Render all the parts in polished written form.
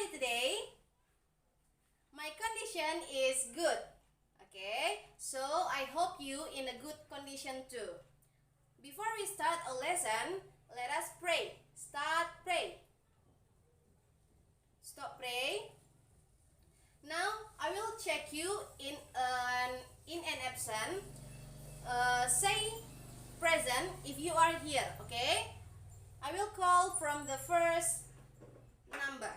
you today? My condition is good. Okay, so I hope you in a good condition too. Before we start a lesson, let us pray. Start pray. Stop pray. Now I will check you in an absent. Say present if you are here. Okay, I will call from the first number.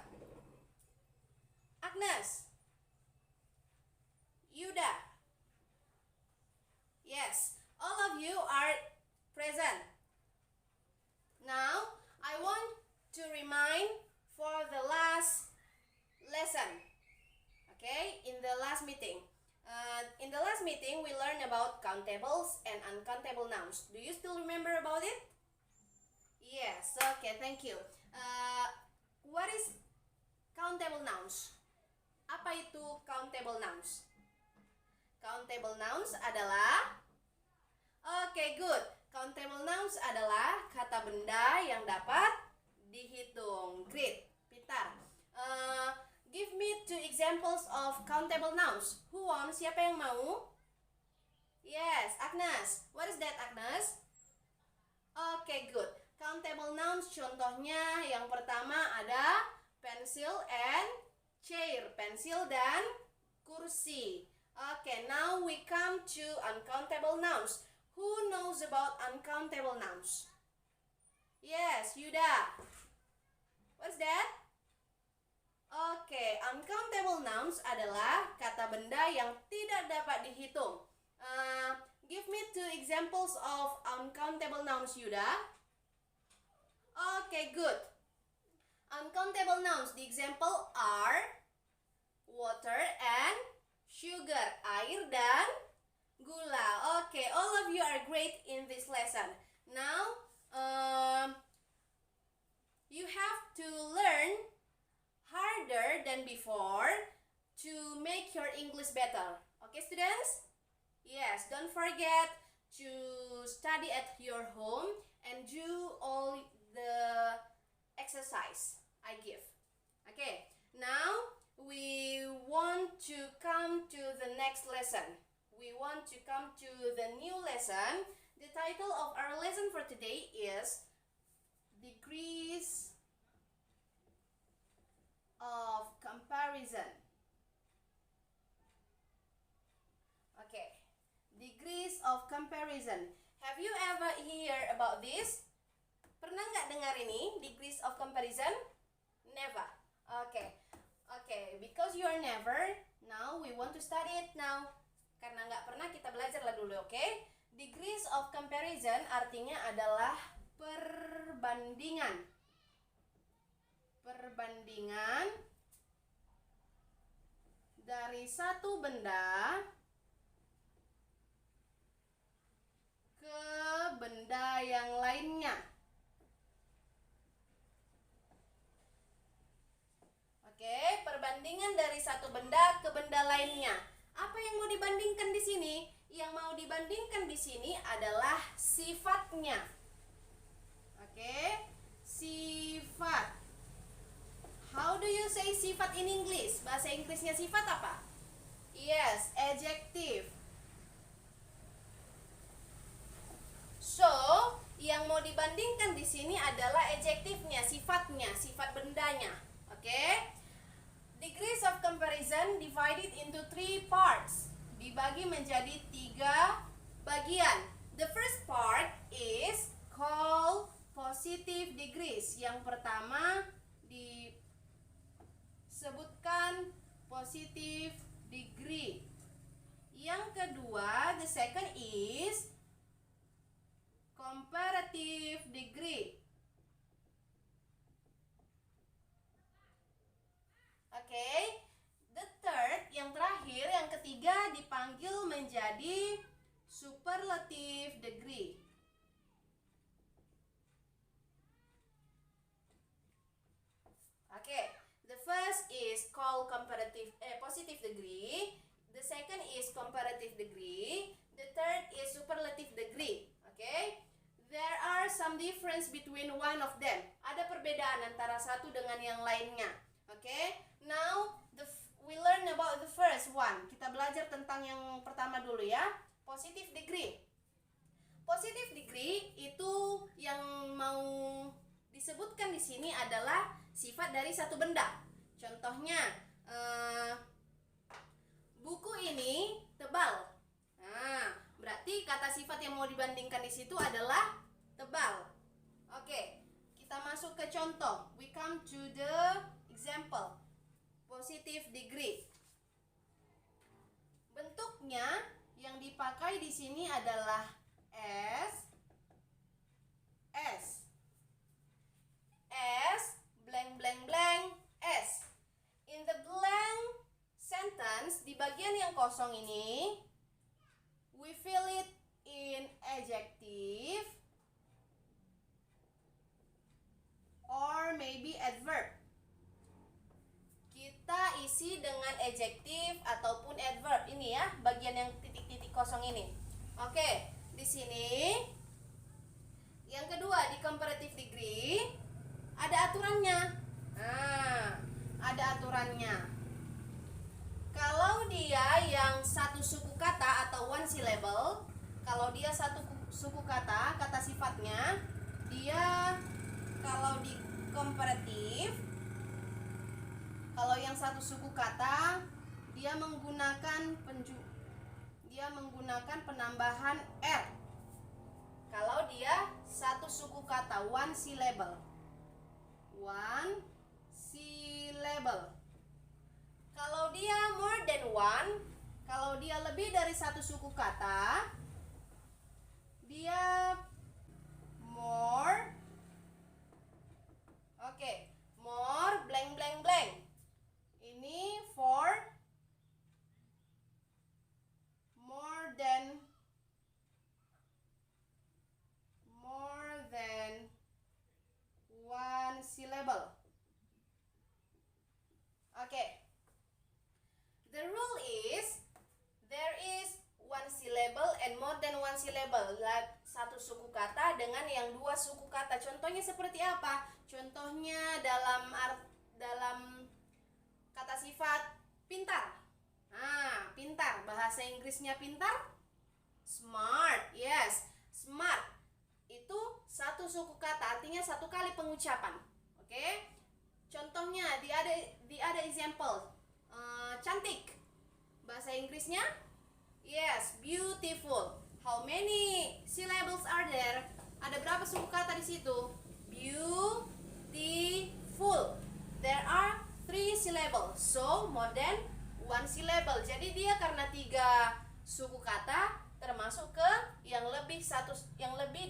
Agnes, Yuda. Yes, all of you are present. Now I want to remind for the last lesson. Okay, in the last meeting. In the last meeting we learned about countables and uncountable nouns. Do you still remember about it? Yes, okay, thank you. What is countable nouns? Apa itu countable nouns? Countable nouns adalah good. Countable nouns adalah kata benda yang dapat dihitung. Great, pintar. Give me 2 examples of countable nouns. Who wants? Siapa yang mau? Yes, Agnes. What is that, Agnes? Okay, good. Countable nouns contohnya yang pertama ada pencil and chair. Pensil dan kursi. Okay, now we come to uncountable nouns. Who knows about uncountable nouns? Yes, Yuda. What's that? Okay, uncountable nouns adalah kata benda yang tidak dapat dihitung. Give me 2 examples of uncountable nouns, Yuda. Okay, good. Uncountable nouns, the example are water and sugar, air dan gula. Okay, all of you are great in this lesson. Now, you have to learn harder than before to make your English better. Okay, students? Yes, don't forget to study at your home and do all the exercise I give. Okay, now we want to come to the next lesson. We want to come to the new lesson. The title of our lesson for today is Degrees of Comparison. Okay, degrees of comparison. Have you ever hear about this? Pernah nggak dengar ini, degrees of comparison? Never. Okay, because you are never, now we want to study it now. Karena nggak pernah, kita belajarlah dulu, okay? Degrees of comparison artinya adalah perbandingan. Perbandingan dari satu benda ke benda yang lainnya. Oke, perbandingan dari satu benda ke benda lainnya. Apa yang mau dibandingkan di sini? Yang mau dibandingkan di sini adalah sifatnya. Oke, sifat. How do you say sifat in English? Bahasa Inggrisnya sifat apa? Yes, adjective. So, yang mau dibandingkan di sini adalah adjektifnya, sifatnya, sifat bendanya. Okay? Degrees of comparison divided into 3 parts. Dibagi menjadi 3 bagian. The first part is called positive degrees. Yang pertama disebutkan positive degree. Yang kedua, the second is comparative degree. Okay, the third, yang terakhir, yang ketiga dipanggil menjadi superlative degree. Okay, the first is called positive degree. The second is comparative degree. The third is superlative degree. Okay, there are some difference between one of them. Ada perbedaan antara satu dengan yang lainnya. Okay, now we learn about the first one. Kita belajar tentang yang pertama dulu ya, positive degree. Positive degree itu yang mau disebutkan di sini adalah sifat dari satu benda. Contohnya, buku ini tebal. Nah, berarti kata sifat yang mau dibandingkan di situ adalah tebal. Oke, kita masuk ke contoh. We come to the example. Positive degree. Bentuknya yang dipakai di sini adalah S blank blank blank S. In the blank sentence, di bagian yang kosong ini, we fill it in adjective or maybe adverb. Kita isi dengan adjective ataupun adverb. Ini ya, bagian yang titik-titik kosong ini. Oke, di sini yang kedua di comparative degree ada aturannya. Nah, ada aturannya. Kalau dia yang satu suku kata atau one syllable, kalau dia satu suku kata, kata sifatnya, dia kalau di comparative, kalau yang satu suku kata, dia menggunakan penambahan R. Kalau dia satu suku kata, one syllable. One syllable. Kalau dia more than one, kalau dia lebih dari satu suku kata, dia more. Oke, more blank blank blank. Ini for more than one syllable. Okay. The rule is there is one syllable and more than one syllable. Satu suku kata dengan yang dua suku kata. Contohnya seperti apa? Contohnya dalam kata sifat pintar. Nah, pintar. Bahasa Inggrisnya pintar? Smart. Yes, smart. Itu satu suku kata, artinya satu kali pengucapan. Oke? Contohnya di ada example. Cantik. Bahasa Inggrisnya? Yes, beautiful. How many syllables are there? Ada berapa suku kata di situ? Beautiful. There are 3 syllables. So, more than one syllable. Jadi dia karena 3 suku kata termasuk ke yang lebih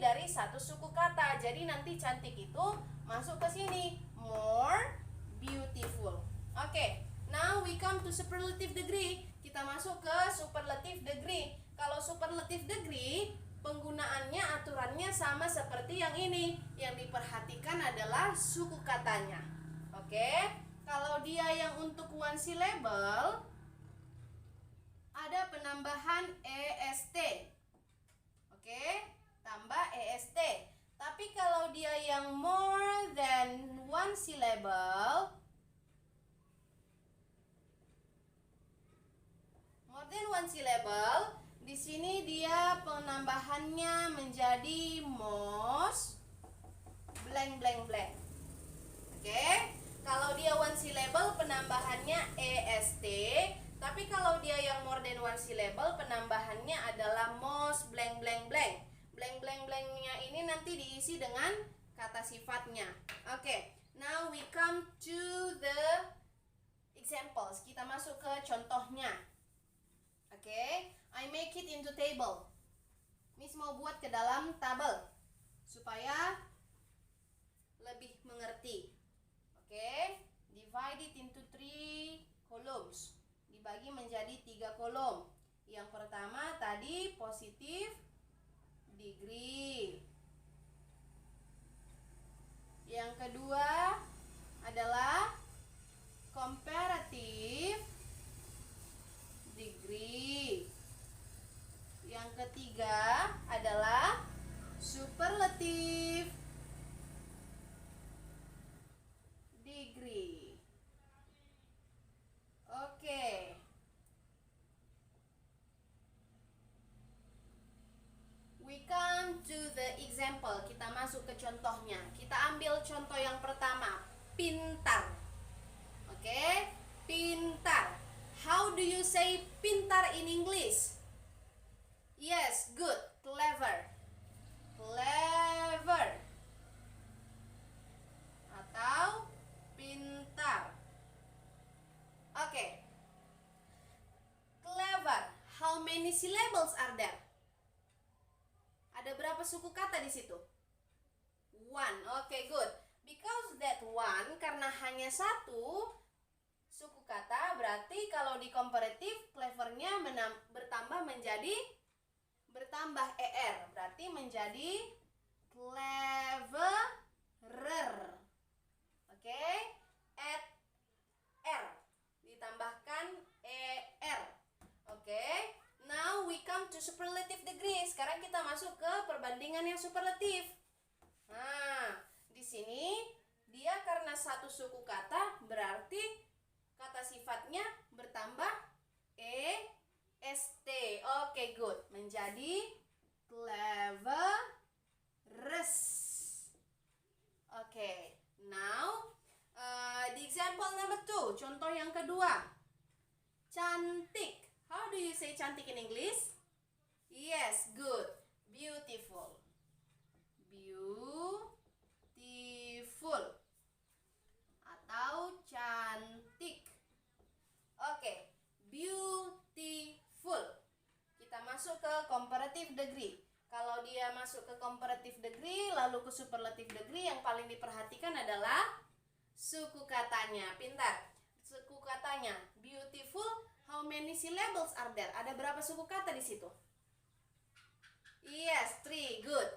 dari satu suku kata. Jadi nanti cantik itu masuk ke sini. More beautiful. Oke, now we come to superlative degree. Kita masuk ke superlative degree. Kalau superlative degree, penggunaannya, aturannya sama seperti yang ini. Yang diperhatikan adalah suku katanya. Oke, kalau dia yang untuk one syllable, ada penambahan EST. Oke, tambah EST. Tapi kalau dia yang more than one syllable, di sini dia penambahannya menjadi most blank blank blank. Oke, kalau dia one syllable penambahannya EST. Tapi kalau dia yang more than one syllable, penambahannya adalah most blank blank blank. Blank blank blanknya ini nanti diisi dengan kata sifatnya. Oke, now we come to the examples. Kita masuk ke contohnya. Oke, I make it into table. Miss mau buat ke dalam tabel supaya lebih mengerti. Oke, divide it into 3 columns. Dibagi menjadi 3 kolom. Yang pertama tadi positive degree. Yang kedua adalah comparative degree. Yang ketiga adalah superlative degree. example. Kita masuk ke contohnya. Kita ambil contoh yang pertama, pintar. Oke, pintar. How do you say pintar in English? Yes, good. Clever. Clever. Atau pintar. Oke. Clever. How many syllables are there? Ada berapa suku kata di situ? One. Oke, good. Because that one, karena hanya satu suku kata, berarti kalau di komparatif clevernya bertambah er, berarti menjadi cleverer. Oke, add r, ditambahkan er. Oke, now we come to superlative degree. Sekarang kita masuk ke perbandingan yang superlatif. Nah, di sini dia karena satu suku kata, berarti kata sifatnya bertambah est. Oke, good. Menjadi cleverest. Oke, now the example number 2, contoh yang kedua. Cantik. How do you say cantik in English? Yes, good. Beautiful. Beautiful. Atau cantik. Oke, beautiful. Kita masuk ke comparative degree. Kalau dia masuk ke comparative degree lalu ke superlative degree, yang paling diperhatikan adalah suku katanya. Pintar. Suku katanya beautiful. How many syllables are there? Ada berapa suku kata di situ? Yes, 3. Good.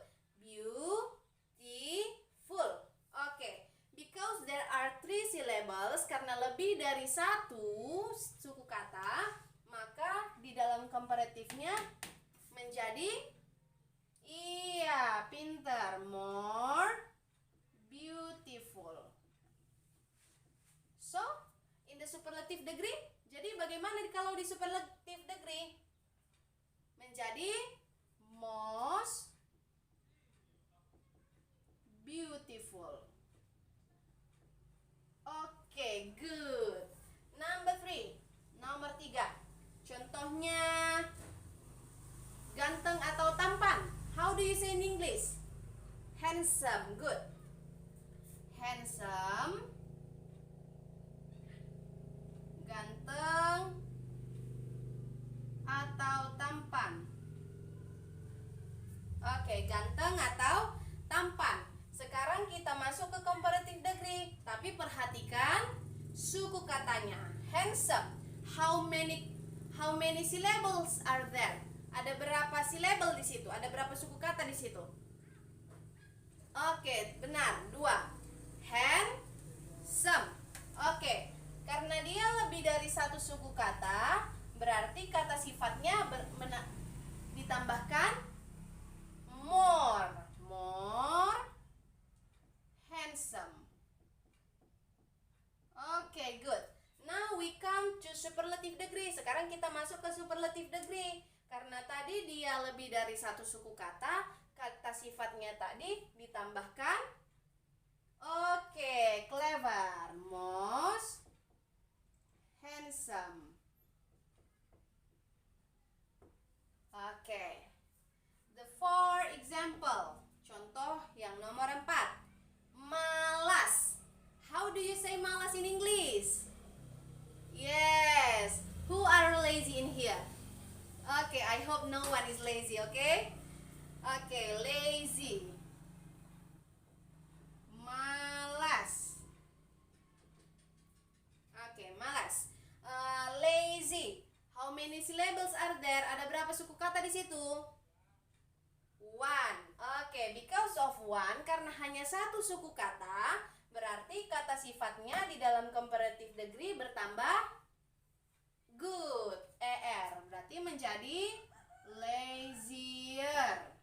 Beautiful. Oke. Because there are 3 syllables, karena lebih dari satu suku kata, maka di dalam komparatifnya menjadi pintar, more beautiful. So, in the superlative degree, jadi bagaimana kalau di superlative degree? Menjadi most beautiful. Oke, good. Nomor 3. Contohnya ganteng atau tampan. How do you say in English? Handsome. Good. Handsome. Ganteng atau tampan. Oke, ganteng atau tampan. Sekarang kita masuk ke comparative degree, tapi perhatikan suku katanya. Handsome. How many syllables are there? Ada berapa syllable di situ? Ada berapa suku kata di situ? Oke, benar, 2. Handsome. Oke, karena dia lebih dari satu suku kata, berarti kata sifatnya ditambahkan more handsome. Oke, good. Now we come to superlative degree. Sekarang kita masuk ke superlative degree. Karena tadi dia lebih dari satu suku kata, kata sifatnya tadi ditambahkan clever, most handsome. The 4 example. Contoh yang nomor 4. Malas. How do you say malas in English? Yes. Who are lazy in here? I hope no one is lazy, okay? Lazy. Malas. Malas. Lazy. How many syllables are there? Ada berapa suku kata di situ? 1. Because of 1, karena hanya satu suku kata, berarti kata sifatnya di dalam comparative degree bertambah good, er. Berarti menjadi lazier.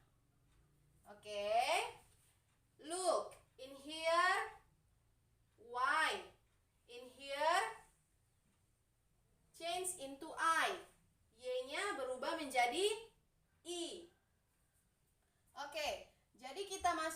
Look, in here Y. In here change into I. Y-nya berubah menjadi I. Jadi kita masuk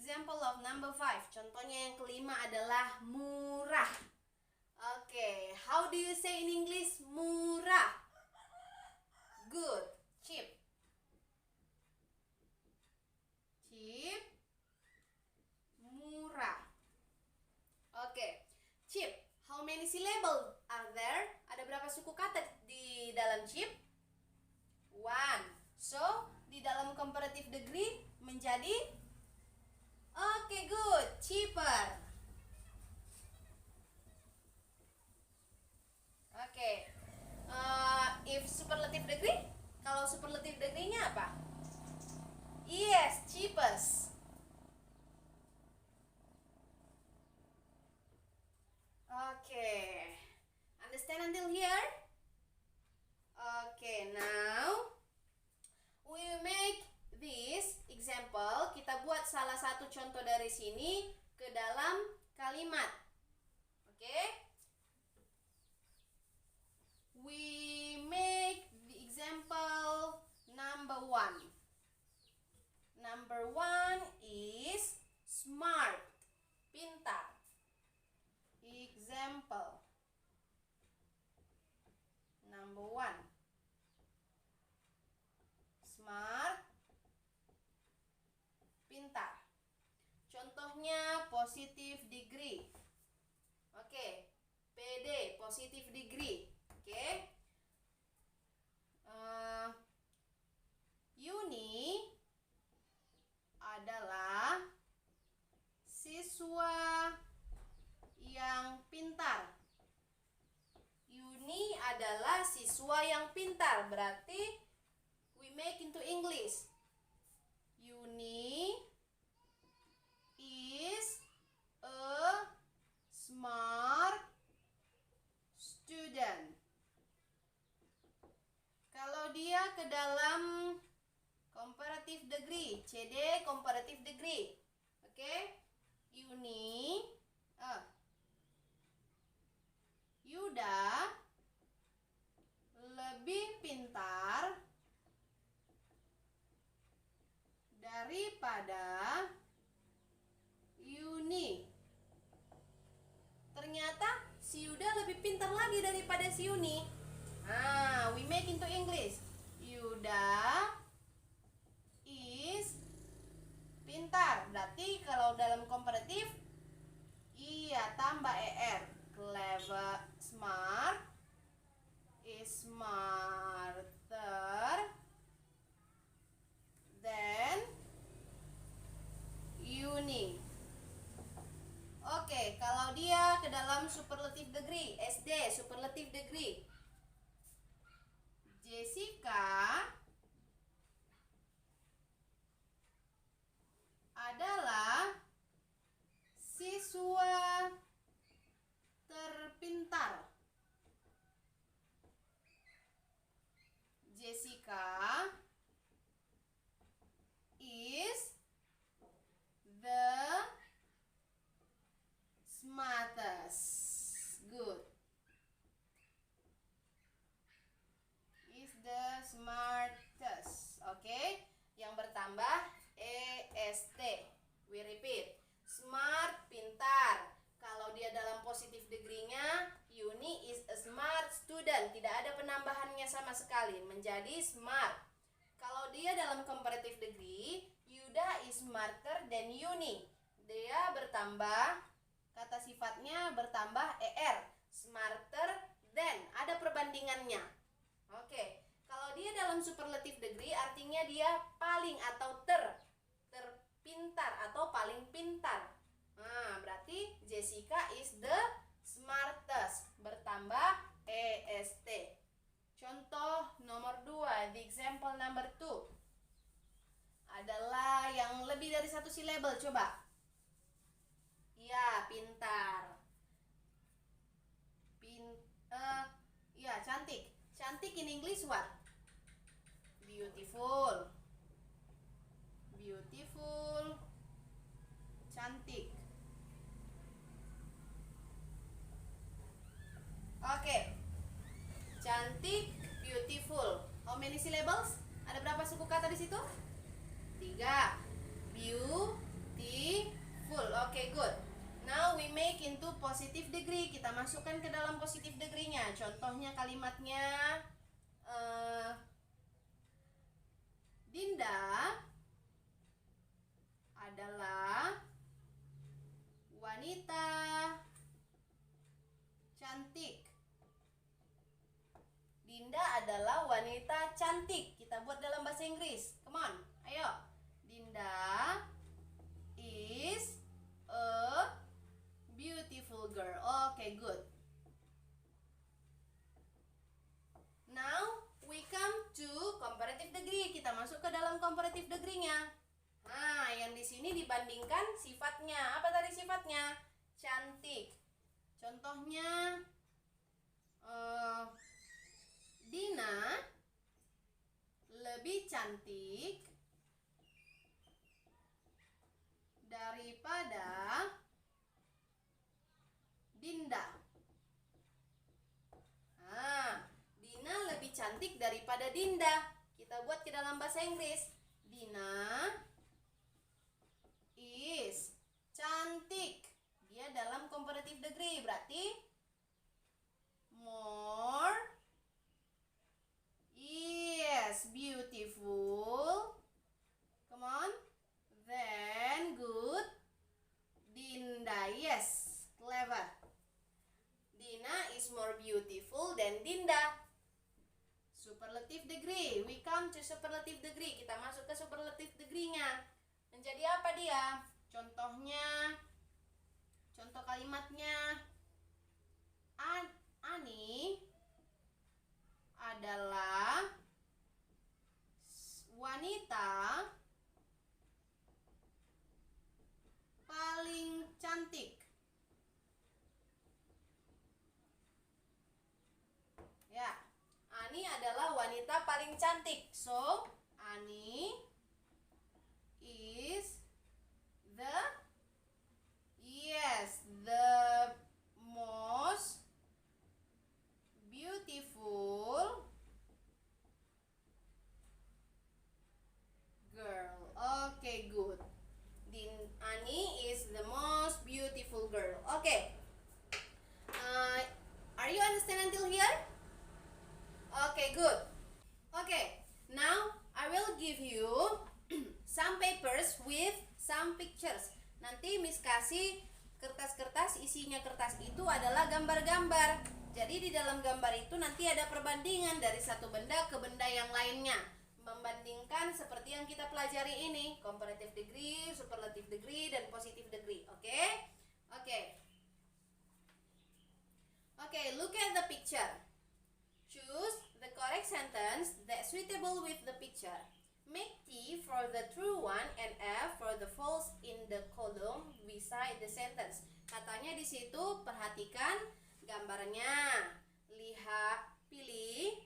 example of number 5. Contohnya yang kelima adalah murah. Okay, how do you say in English murah? Good, cheap. Cheap, murah. Okay, cheap. How many syllables are there? Ada berapa suku kata di dalam cheap? 1. So, di dalam comparative degree menjadi okay, good, cheaper. Okay. If superlative degree, kalau superlative degree-nya apa? Yes, cheapest. Okay. Understand until here? Okay, now we make this example. Kita buat salah satu contoh dari sini ke dalam kalimat. Okay? We make the example number 1. Number 1 is smart, pintar. Example number 1. Smart, pintar. Contohnya positive degree. Oke, PD, positive degree. Oke. Yuni adalah siswa yang pintar. Yuni adalah siswa yang pintar. Berarti we make into English. Yuni is a smart student. Kalau dia ke dalam comparative degree, CD comparative degree. Oke? Yuni Yuda lebih pintar daripada Yuni. Ternyata si Yuda lebih pintar lagi daripada si Yuni. We make into English. Yuda is pintar. Berarti kalau dalam komparatif tambah er. Clever, smart is smarter than Yuni. Oke, kalau dia ke dalam superlative degree, SD superlative degree, Jessica adalah siswa terpintar. Jessica is the smartest. Good. Is the smartest. Oke. Yang bertambah EST. We repeat. Smart, pintar. Kalau dia dalam positive degree-nya, Yuni is a smart student. Tidak ada penambahannya sama sekali, menjadi smart. Kalau dia dalam comparative degree, Yuda is smarter than Yuni. Dia bertambah, kata sifatnya bertambah er, smarter than, ada perbandingannya. Oke, kalau dia dalam superlative degree artinya dia paling atau terpintar atau paling pintar. Berarti Jessica is the smartest, bertambah EST. Contoh nomor 2, the example number 2 adalah yang lebih dari satu syllable. Coba. Ya, pintar. Cantik. Cantik in English what? Beautiful. Beautiful. Cantik. Oke. Cantik, beautiful. How many syllables? Ada berapa suku kata di situ? 3. Beautiful. positive degree. Kita masukkan ke dalam positive degree-nya. Contohnya kalimatnya, Dinda adalah wanita cantik. Dinda adalah wanita cantik. Kita buat dalam bahasa Inggris. Come on, ayo. Dinda is a beautiful girl. Okay, good. Now we come to comparative degree. Kita masuk ke dalam comparative degree-nya. Nah, yang di sini dibandingkan sifatnya. Apa tadi sifatnya? Cantik. Contohnya, Dina lebih cantik daripada Dinda. Dina lebih cantik daripada Dinda. Kita buat ke dalam bahasa Inggris. Dina is cantik. Dia dalam comparative degree, berarti more, yes, beautiful, come on, then good, Dinda, yes, clever. Dina is more beautiful than Dinda. Superlative degree, we come to superlative degree. Kita masuk ke superlative degree-nya. Menjadi apa dia? Contohnya, contoh kalimatnya, Ani adalah wanita paling cantik. Ya, Ani adalah wanita paling cantik. So, Ani is the, yes, the most beautiful girl. Okay, good. Ani is the most beautiful girl. Okay. Are you understand until here? Okay, good. Okay, now I will give you some papers with some pictures. Nanti Miss kasih kertas-kertas, isinya kertas itu adalah gambar-gambar. Jadi di dalam gambar itu nanti ada perbandingan dari satu benda ke benda yang lainnya. Membandingkan seperti yang kita pelajari ini, comparative degree, superlative degree, dan positive degree. Oke? Oke. Oke, look at the picture. Choose the correct sentence that suitable with the picture. Make T for the true one and F for the false in the column beside the sentence. Katanya di situ perhatikan gambarnya. Lihat, pilih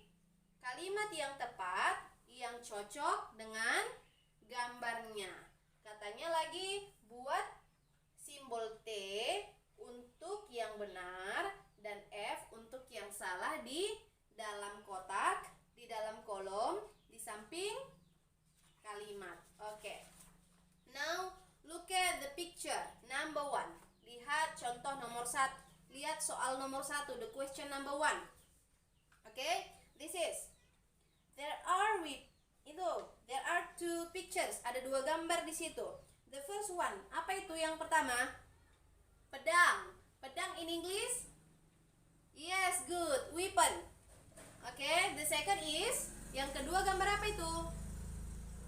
kalimat yang tepat yang cocok dengan gambarnya. Katanya lagi buat simbol T untuk yang benar dan F untuk yang salah di dalam kotak, di dalam kolom, di samping kalimat. Oke. Now look at the picture number 1. Lihat contoh nomor 1. Lihat soal nomor 1, the question number 1. Okay? This is, there are two pictures. Ada dua gambar di situ. The first one, apa itu yang pertama? Pedang. Pedang in English? Yes, good. Weapon. Okay, the second is, yang kedua gambar apa itu?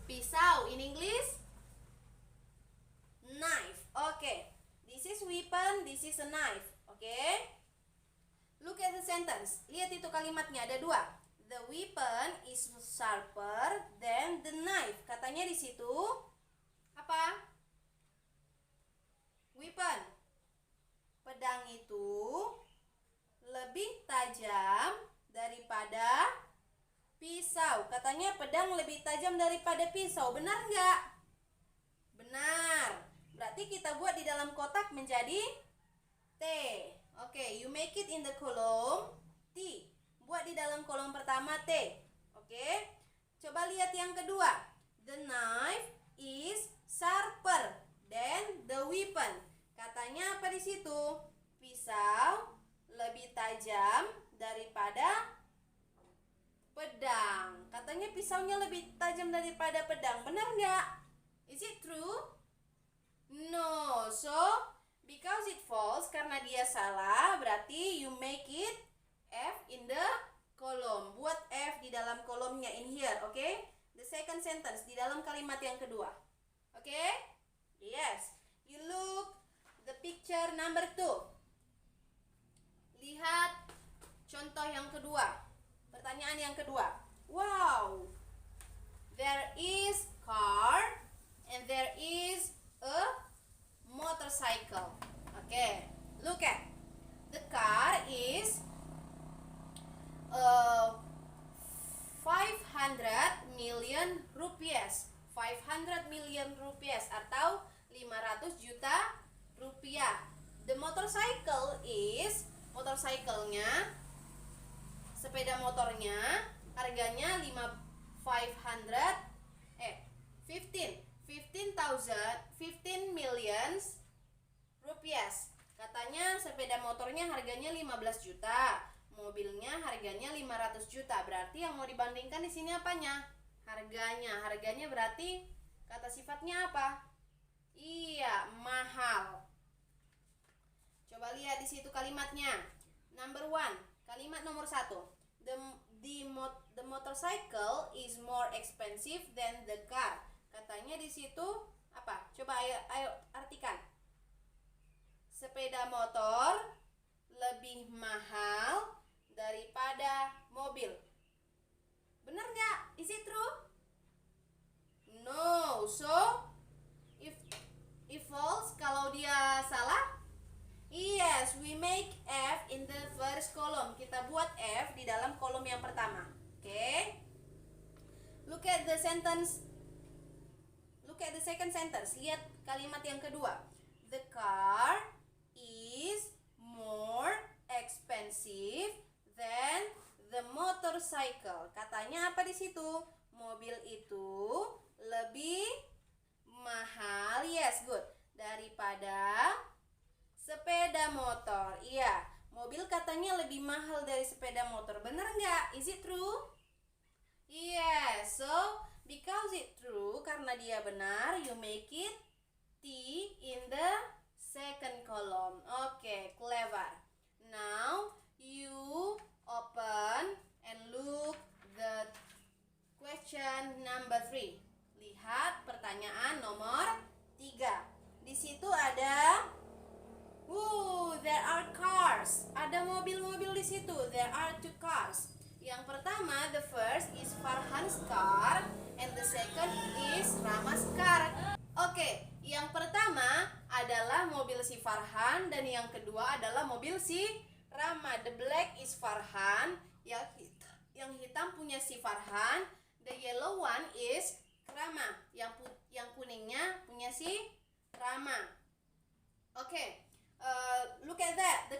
Pisau in English? Knife. Okay, this is weapon, this is a knife. Okay, look at the sentence. Lihat itu kalimatnya, ada dua. The weapon is sharper than the knife. Katanya di situ apa? Weapon. Pedang itu lebih tajam daripada pisau. Katanya pedang lebih tajam daripada pisau. Benar nggak? Benar. Berarti kita buat di dalam kotak menjadi T. Oke, you make it in the column T. Buat di dalam kolom pertama T. Oke. Coba lihat yang kedua. The knife is sharper than the weapon. Katanya apa di situ? pisau lebih tajam daripada pedang. Katanya pisaunya lebih tajam daripada pedang. Benar nggak? Is it true? No. So, because it false, karena dia salah, berarti you make it F in the column. Buat F di dalam kolomnya in here, okay? The second sentence, di dalam kalimat yang kedua. Okay? Yes. You look the picture number 2. Lihat contoh yang kedua. Pertanyaan yang kedua. Wow. There is car and there is a motorcycle. Okay. Look at. The car is 500 million rupiah. 500 million rupiah atau 500 juta rupiah. The motorcycle is, motorcycle-nya, sepeda motornya harganya 15 millions rupiah. Katanya sepeda motornya harganya 15 juta, mobilnya harganya 500 juta. Berarti yang mau dibandingkan di sini apanya? Harganya. Harganya berarti kata sifatnya apa? Iya, mahal. Coba lihat di situ kalimatnya. Number 1. Kalimat nomor 1. The motorcycle is more expensive than the car. Katanya di situ apa? Coba ayo artikan. Sepeda motor lebih mahal daripada mobil. Benar nggak? Is it true? No. So if false, kalau dia salah, yes, we make F in the first column. Kita buat F di dalam kolom yang pertama. Okay? Look at the sentence. Look at the second sentence. Lihat kalimat yang kedua. The car is more expensive than the motorcycle. Katanya apa di situ? Mobil itu lebih mahal. Yes, good. Daripada sepeda motor. Iya, mobil katanya lebih mahal dari sepeda motor. Bener nggak? Is it true? Yes. So, because it true, karena dia benar, you make it T in the second column. Okay, clever. Now, you open and look the question number 3. Lihat pertanyaan nomor 3. Di situ ada there are cars. Ada mobil-mobil di situ. There are 2 cars. Yang pertama, the first is Farhan's car and the second is Rama's car. Oke, yang pertama adalah mobil si Farhan dan yang kedua adalah mobil si Rama. The black is Farhan, yang hitam punya si Farhan. The yellow one is Rama, yang kuningnya punya si Rama. Oke. Look at that, the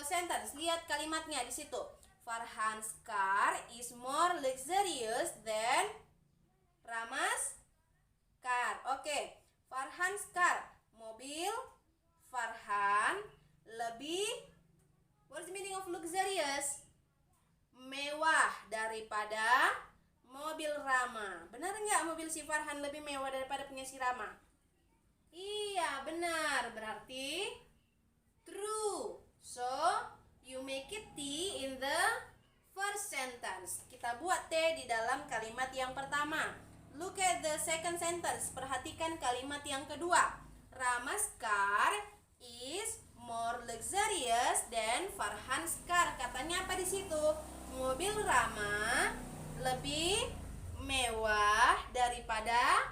sentence. Lihat kalimatnya di situ. Farhan's car is more luxurious than Rama's car. Oke. Farhan's car, mobil Farhan lebih, what's the meaning of luxurious? Mewah daripada mobil Rama. Benar nggak mobil si Farhan lebih mewah daripada punya si Rama? Iya, benar. Berarti true. So, you make it T in the first sentence. Kita buat T di dalam kalimat yang pertama. Look at the second sentence. Perhatikan kalimat yang kedua. Rama's car is more luxurious than Farhan's car. Katanya apa di situ? Mobil Rama lebih mewah daripada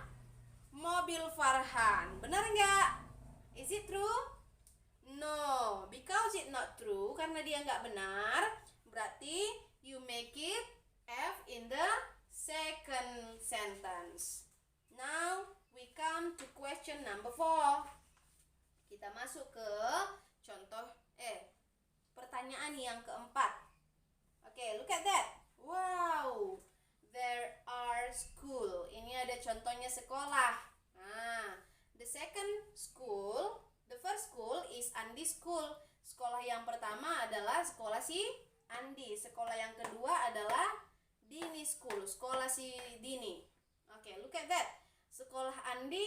mobil Farhan. Benar nggak? Is it true? No, because it not true, karena dia nggak benar. Berarti you make it F in the second sentence. Now we come to question number 4. Kita masuk ke contoh pertanyaan yang keempat. Oke, look at that. Wow, there are school. Ini ada contohnya sekolah. The first school is Andi School. Sekolah yang pertama adalah sekolah si Andi. Sekolah yang kedua adalah Dini School, sekolah si Dini. Oke, look at that. Sekolah Andi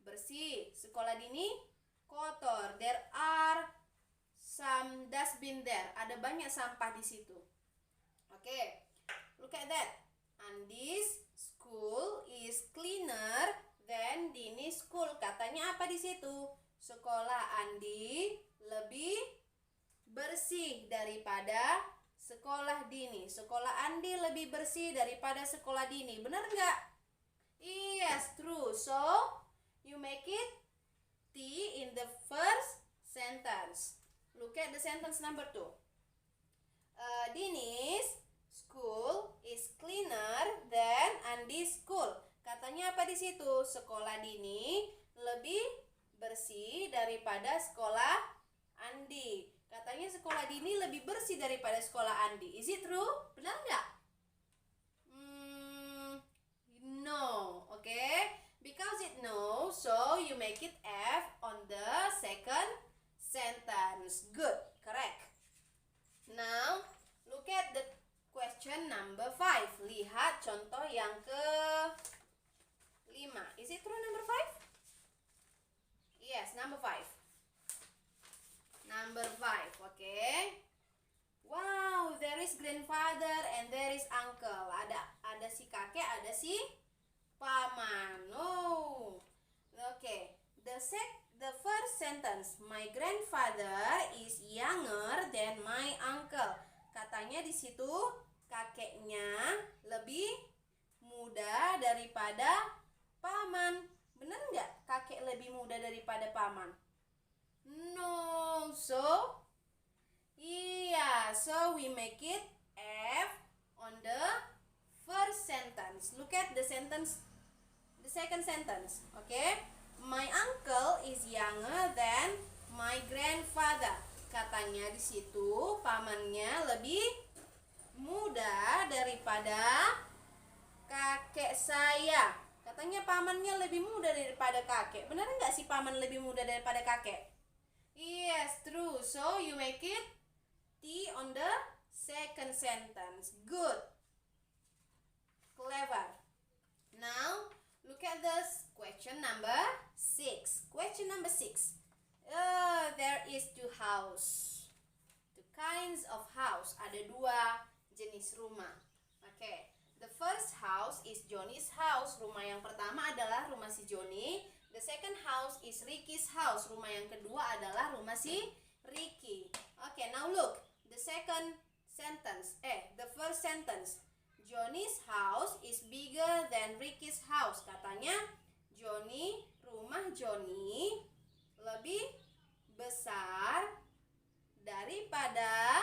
bersih, sekolah Dini kotor. There are some dustbin there. Ada banyak sampah di situ. Oke, look at that. Andi's school is cleaner than Dini's school. Katanya apa di situ? Sekolah Andi lebih bersih daripada sekolah Dini. Sekolah Andi lebih bersih daripada sekolah Dini. Benar nggak? Yes, true. So, you make it T in the first sentence. Look at the sentence number 2. Dini's school is cleaner than Andi's school. Katanya apa di situ? Sekolah Dini lebih bersih daripada sekolah Andi. Katanya sekolah Dini lebih bersih daripada sekolah Andi. Is it true? Benar nggak? No, okay? Because it no, so you make it F on the second sentence. Good, correct. Now, look at the question number 5. Lihat contoh yang ke-5. Is it true number 5? Yes, number 5. Number 5, okay? Wow, there is grandfather and there is uncle. Ada si kakek, ada si paman. Oh, okay. The first sentence, my grandfather is younger than my uncle. Katanya di situ kakeknya lebih muda daripada paman. Bener nggak? Kakek lebih muda daripada paman? No, so so we make it F on the first sentence. Look at the sentence, the second sentence. Okay, my uncle is younger than my grandfather. Katanya di situ pamannya lebih muda daripada kakek saya. Katanya pamannya lebih muda daripada kakek. Benar nggak sih paman lebih muda daripada kakek? Yes, true. So you make it T on the second sentence. Good. Clever. Now, look at this question number 6. Question number 6. There is 2 house. 2 kinds of house. Ada 2 jenis rumah. Okay. The first house is Johnny's house. Rumah yang pertama adalah rumah si Johnny. The second house is Ricky's house. Rumah yang kedua adalah rumah si Ricky. Okay, now look. The first sentence. Johnny's house is bigger than Ricky's house. Katanya rumah Johnny lebih besar daripada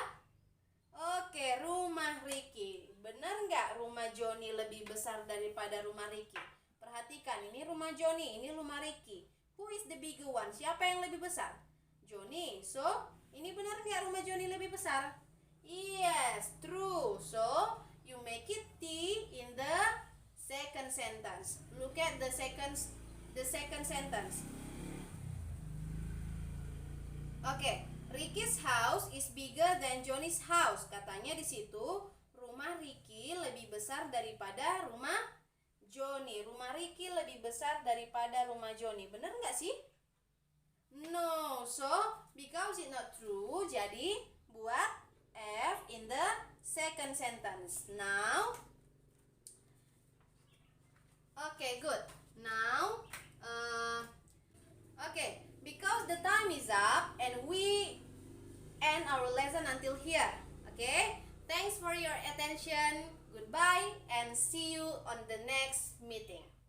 rumah Ricky. Benar nggak rumah Johnny lebih besar daripada rumah Ricky? Perhatikan, ini rumah Johnny, ini rumah Ricky. Who is the bigger one? Siapa yang lebih besar? Johnny. So, ini benar nggak rumah Johnny lebih besar? Yes, true. So, you make it T in the second sentence. Look at the second sentence. Okay, Ricky's house is bigger than Johnny's house. Katanya di situ rumah Ricky lebih besar daripada rumah Johnny. Rumah Ricky lebih besar daripada rumah Johnny. Benar nggak sih? No, so because it's not true, jadi buat F in the second sentence. Now, okay, good. Now, okay, because the time is up and we end our lesson until here. Okay, thanks for your attention. Goodbye and see you on the next meeting.